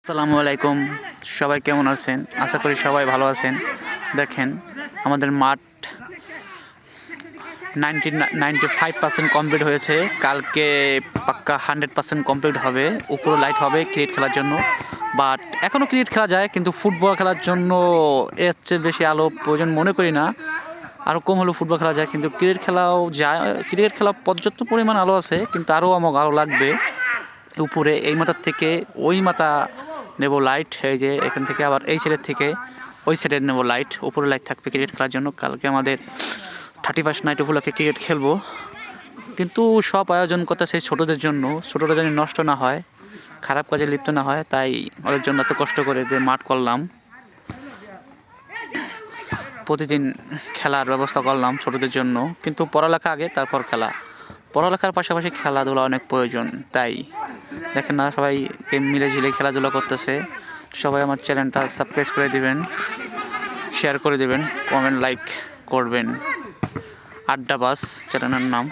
আসসালামু আলাইকুম, সবাই কেমন আছেন? আশা করি সবাই ভালো আছেন। দেখেন, আমাদের মাঠ 95% কমপ্লিট হয়েছে। কালকে পাক্কা 100% কমপ্লিট হবে। উপরে লাইট হবে ক্রিকেট খেলার জন্য, বাট এখনও ক্রিকেট খেলা যায়, কিন্তু ফুটবল খেলার জন্য এর চেয়ে বেশি আলো প্রয়োজন মনে করি না। আরও কম হলেও ফুটবল খেলা যায়, কিন্তু ক্রিকেট খেলাও যায়। ক্রিকেট খেলা পর্যাপ্ত পরিমাণ আলো আছে, কিন্তু আরও আমাকে আলো লাগবে। উপরে এই মাথার থেকে ওই মাথা নেব লাইট, এই যে এখান থেকে আবার এই সাইডের থেকে ওই সাইডে নেব লাইট। উপরে লাইট থাকবে ক্রিকেট খেলার জন্য। কালকে আমাদের 31st নাইট উপলক্ষে ক্রিকেট খেলবো, কিন্তু সব আয়োজন করতেছে ছোটোদের জন্য, ছোটোরা যেন নষ্ট না হয়, খারাপ কাজে লিপ্ত না হয়, তাই ওদের জন্য এত কষ্ট করে যে মাঠ করলাম। প্রতিদিন খেলার ব্যবস্থা করলাম ছোটোদের জন্য, কিন্তু পড়ালেখা আগে, তারপর খেলা। পড়ালেখার পাশাপাশি খেলাধুলা অনেক প্রয়োজন। তাই দেখেন না, সবাই মিলেঝিলে খেলাধুলা করতেছে। সবাই আমার চ্যানেলটা সাবস্ক্রাইব করে দিবেন, শেয়ার করে দিবেন, কমেন্ট লাইক করবেন। আড্ডাবাজ চ্যানেলের নাম।